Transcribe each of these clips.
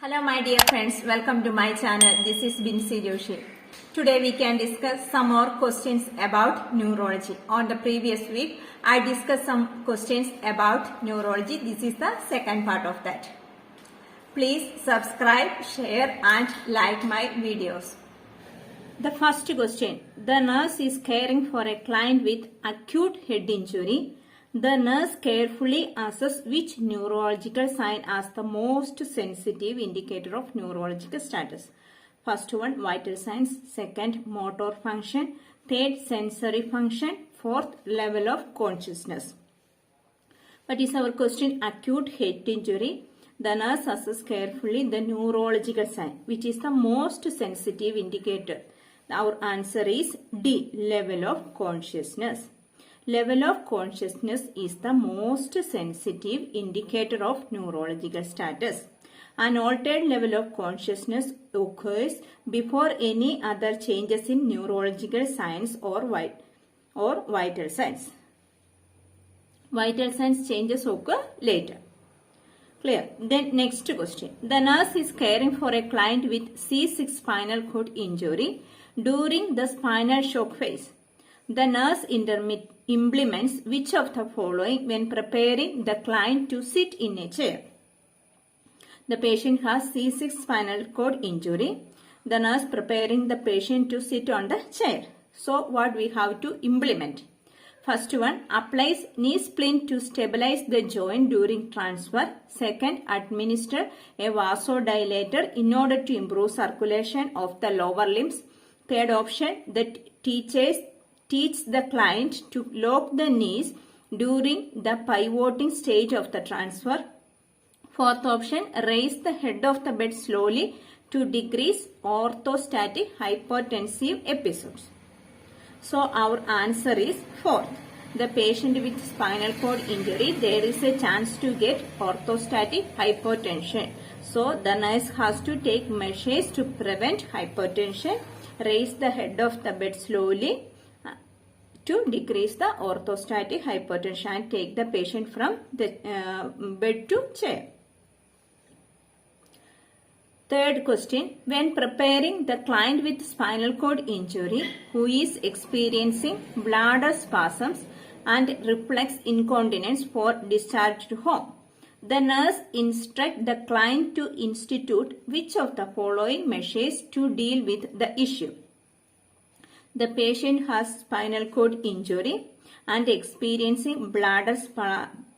Hello my dear friends, welcome to my channel. This is Binsi Joshi. Today we can discuss some more questions about neurology. On the previous week, I discussed some questions about neurology. This is the second part of that. Please subscribe, share and like my videos. The first question. The nurse is caring for a client with acute head injury. The nurse carefully assesses which neurological sign as the most sensitive indicator of neurological status. First one, vital signs. Second, motor function. Third, sensory function. Fourth, level of consciousness. What is our question? Acute head injury. The nurse assesses carefully the neurological sign, which is the most sensitive indicator. Our answer is D, level of consciousness. Level of consciousness is the most sensitive indicator of neurological status. An altered level of consciousness occurs before any other changes in neurological signs or vital signs. Vital signs changes occur later. Clear? Then next question. The nurse is caring for a client with C6 spinal cord injury during the spinal shock phase. The nurse implements which of the following when preparing the client to sit in a chair? The patient has C6 spinal cord injury. The nurse preparing the patient to sit on the chair. So what we have to implement? First one, applies knee splint to stabilize the joint during transfer. Second, administer a vasodilator in order to improve circulation of the lower limbs. Third option, that teach the client to lock the knees during the pivoting stage of the transfer. Fourth option, raise the head of the bed slowly to decrease orthostatic hypotensive episodes. So our answer is fourth. The patient with spinal cord injury, there is a chance to get orthostatic hypotension. So the nurse has to take measures to prevent hypertension, raise the head of the bed slowly to decrease the orthostatic hypertension and take the patient from the bed to chair. Third question, when preparing the client with spinal cord injury who is experiencing bladder spasms and reflex incontinence for discharge to home, the nurse instructs the client to institute which of the following measures to deal with the issue? The patient has spinal cord injury and experiencing bladder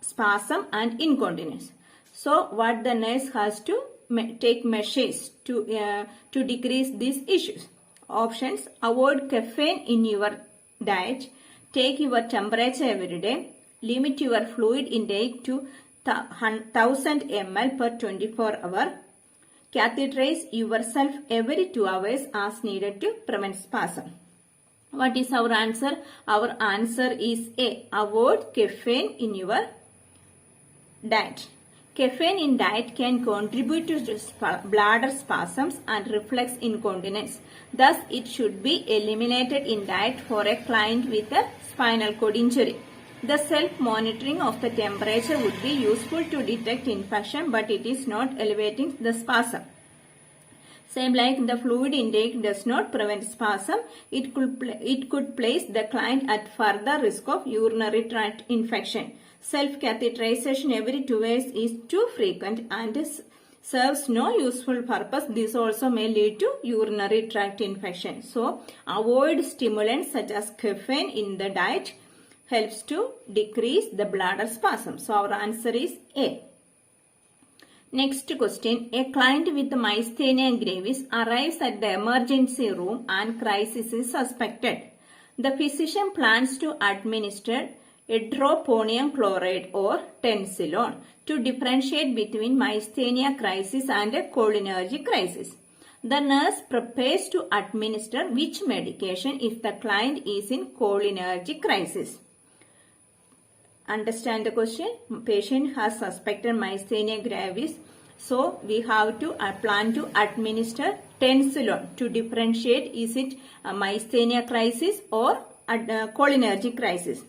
spasm and incontinence. So what the nurse has to take measures to decrease these issues? Options, avoid caffeine in your diet, take your temperature every day, limit your fluid intake to 1000 ml per 24 hours, catheterize yourself every 2 hours as needed to prevent spasm. What is our answer? Our answer is A, avoid caffeine in your diet. Caffeine in diet can contribute to bladder spasms and reflex incontinence. Thus, it should be eliminated in diet for a client with a spinal cord injury. The self-monitoring of the temperature would be useful to detect infection, but it is not elevating the spasm. Same like the fluid intake does not prevent spasm, it could place the client at further risk of urinary tract infection. Self-catheterization every 2 hours is too frequent and serves no useful purpose. This also may lead to urinary tract infection. So, avoid stimulants such as caffeine in the diet helps to decrease the bladder spasm. So, our answer is A. Next question, a client with myasthenia gravis arrives at the emergency room and crisis is suspected. The physician plans to administer edrophonium chloride or Tensilon to differentiate between myasthenia crisis and a cholinergic crisis. The nurse prepares to administer which medication if the client is in cholinergic crisis? Understand the question? Patient has suspected myasthenia gravis. So, we have to plan to administer Tensilon to differentiate is it a myasthenia crisis or a cholinergic crisis.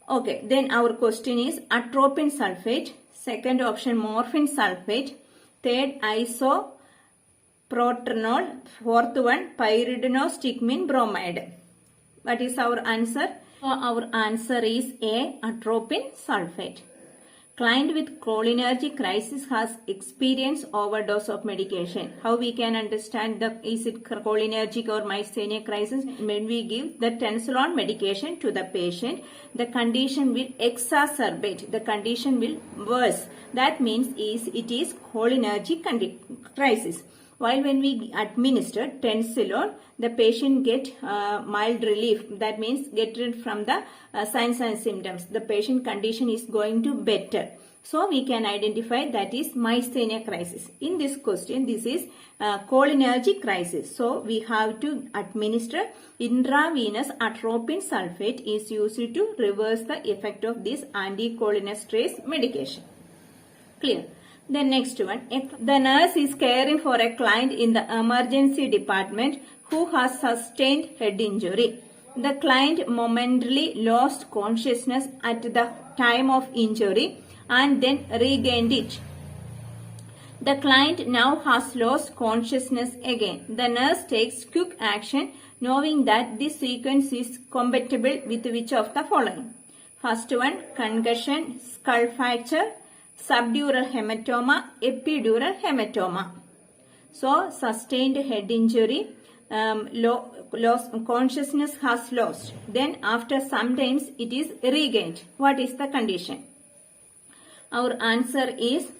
Okay, then our question is atropine sulfate. Second option morphine sulfate. Third, isoprotronol. Fourth one, pyridinostickmin bromide. What is our answer? So our answer is A, atropine sulfate. Client with cholinergic crisis has experienced overdose of medication. How we can understand is it cholinergic or myasthenia crisis? When we give the Tensilon medication to the patient, the condition will exacerbate. The condition will worse. That means it is cholinergic crisis. While when we administer Tensilon, the patient get mild relief. That means get rid from the signs and symptoms. The patient condition is going to better. So we can identify that is myasthenia crisis. In this question, this is cholinergic crisis. So we have to administer intravenous atropine sulfate is used to reverse the effect of this anticholinesterase medication. Clear? The next one, the nurse is caring for a client in the emergency department who has sustained head injury. The client momentarily lost consciousness at the time of injury and then regained it. The client now has lost consciousness again. The nurse takes quick action knowing that this sequence is compatible with which of the following? First one, concussion, skull fracture, subdural hematoma, epidural hematoma. So, sustained head injury, consciousness has lost. Then after some times it is regained. What is the condition? Our answer is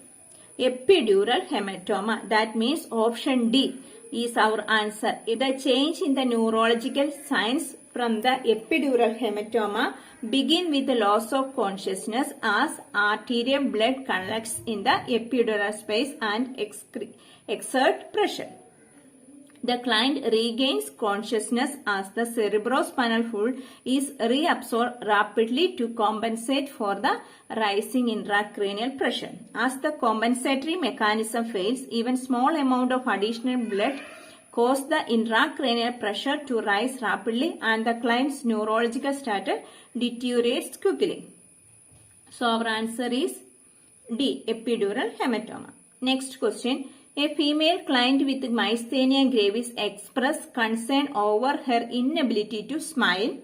epidural hematoma. That means option D is our answer. The change in the neurological signs from the epidural hematoma begin with the loss of consciousness as arterial blood collects in the epidural space and exert pressure. The client regains consciousness as the cerebrospinal fluid is reabsorbed rapidly to compensate for the rising intracranial pressure. As the compensatory mechanism fails, even small amount of additional blood cause the intracranial pressure to rise rapidly and the client's neurological status deteriorates quickly. So our answer is D, epidural hematoma. Next question. A female client with myasthenia gravis expressed concern over her inability to smile,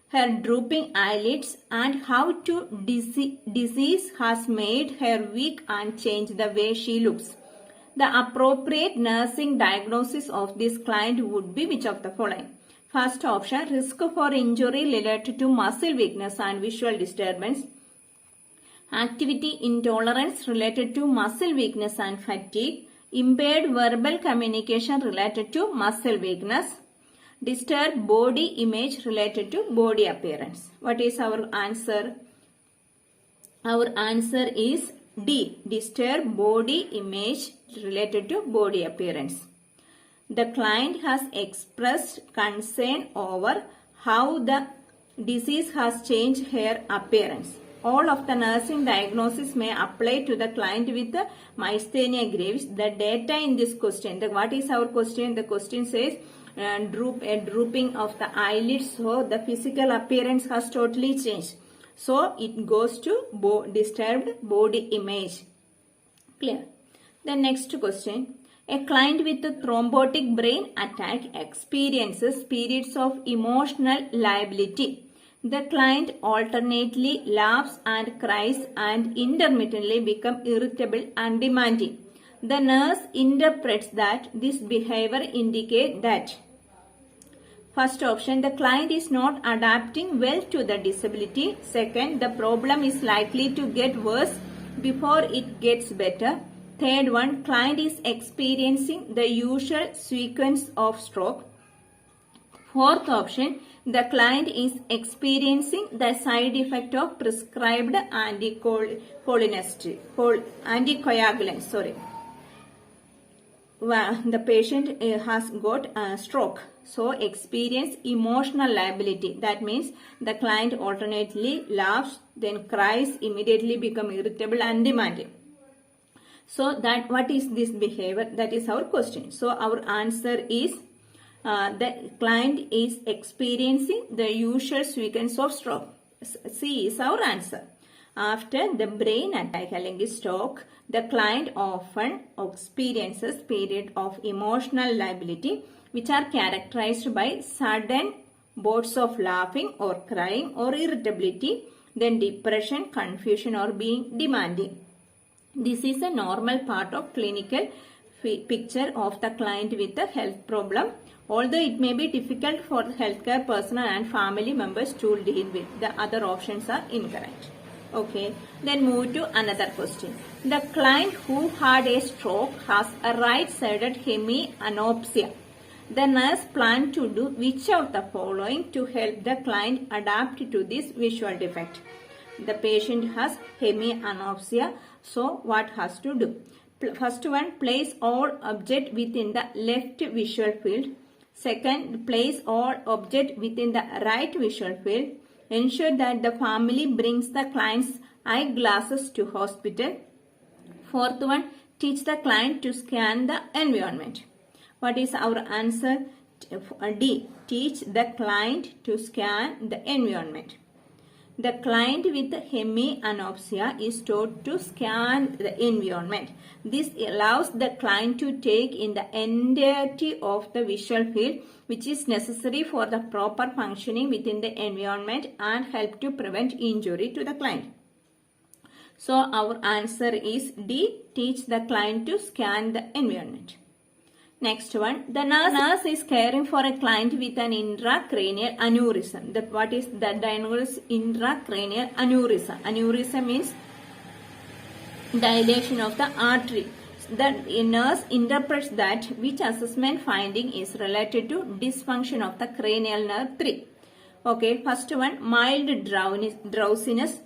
her drooping eyelids, and how to disease has made her weak and changed the way she looks. The appropriate nursing diagnosis of this client would be which of the following? First option, risk for injury related to muscle weakness and visual disturbance, activity intolerance related to muscle weakness and fatigue, impaired verbal communication related to muscle weakness, disturbed body image related to body appearance. What is our answer? Our answer is D, disturbed body image related to body appearance. The client has expressed concern over how the disease has changed her appearance. All of the nursing diagnosis may apply to the client with the myasthenia gravis. The data in this question, what is our question? The question says drooping of the eyelids, so the physical appearance has totally changed. So it goes to disturbed body image. Clear? The next question. A client with a thrombotic brain attack experiences periods of emotional lability. The client alternately laughs and cries and intermittently becomes irritable and demanding. The nurse interprets that this behavior indicates that first option, the client is not adapting well to the disability. Second, the problem is likely to get worse before it gets better. Third one, client is experiencing the usual sequence of stroke. Fourth option, the client is experiencing the side effect of prescribed anticoagulants. The patient has got a stroke. So experience emotional lability. That means the client alternately laughs, then cries, immediately become irritable and demanding. So that what is this behavior? That is our question. So our answer is the client is experiencing the usual sequence of stroke. C is our answer. After the brain attack അല്ലെങ്കിൽ stroke, The client often experiences periods of emotional lability which are characterized by sudden bouts of laughing or crying or irritability, then depression, confusion or being demanding. This is a normal part of clinical picture of the client with a health problem, although it may be difficult for the healthcare personnel and family members to deal with. The other options are incorrect. Okay, then move to another question. The client who had a stroke has a right-sided hemianopsia. The nurse planned to do which of the following to help the client adapt to this visual defect? The patient has hemianopsia, so what has to do? First one, place all object within the left visual field. Second, place all object within the right visual field. Ensure that the family brings the client's eyeglasses to hospital. Fourth one, teach the client to scan the environment. What is our answer? D. Teach the client to scan the environment. The client with hemianopsia is taught to scan the environment. This allows the client to take in the entirety of the visual field, which is necessary for the proper functioning within the environment and help to prevent injury to the client. So our answer is D. Teach the client to scan the environment. Next one, the nurse is caring for a client with an intracranial aneurysm. What is the diagnosis? Intracranial aneurysm. Aneurysm means dilation of the artery. The nurse interprets that which assessment finding is related to dysfunction of the cranial nerve 3. Okay, first one, mild drowsiness.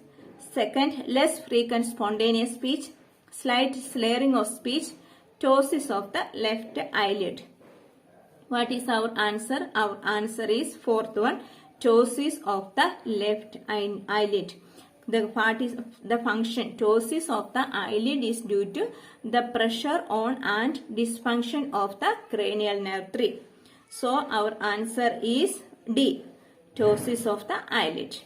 Second, less frequent spontaneous speech. Slight slurring of speech. Ptosis of the left eyelid. What is our answer? Our answer is fourth one, ptosis of the left eyelid. The part is the function. Ptosis of the eyelid is due to the pressure on and dysfunction of the cranial nerve 3. So our answer is D, ptosis of the eyelid.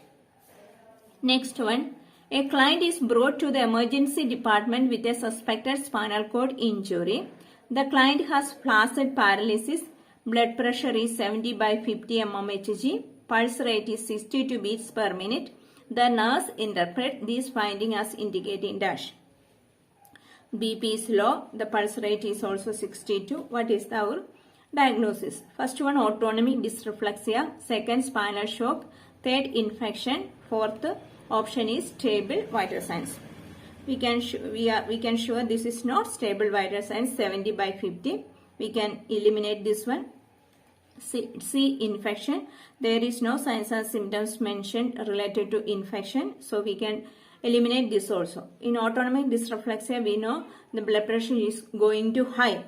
Next one. A client is brought to the emergency department with a suspected spinal cord injury. The client has flaccid paralysis. Blood pressure is 70 by 50 mmHg. Pulse rate is 62 beats per minute. The nurse interprets these findings as indicating dash. BP is low. The pulse rate is also 62. What is our diagnosis? First one, autonomic dysreflexia. Second, spinal shock. Third, infection. Fourth, option is stable vital signs. We can show this is not stable vital signs 70 by 50. We can eliminate this one. C, infection. There is no signs and symptoms mentioned related to infection, so we can eliminate this also. In autonomic dysreflexia, we know the blood pressure is going to high.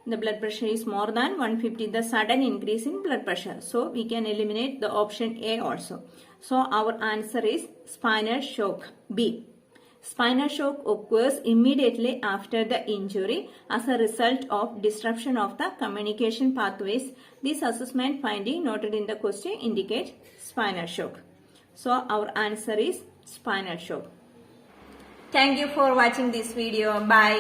The blood pressure is more than 150, the sudden increase in blood pressure. So we can eliminate the option A also. So our answer is spinal shock, B. Spinal shock occurs immediately after the injury as a result of disruption of the communication pathways. This assessment finding noted in the question indicate spinal shock. So our answer is spinal shock. Thank you for watching this video. Bye.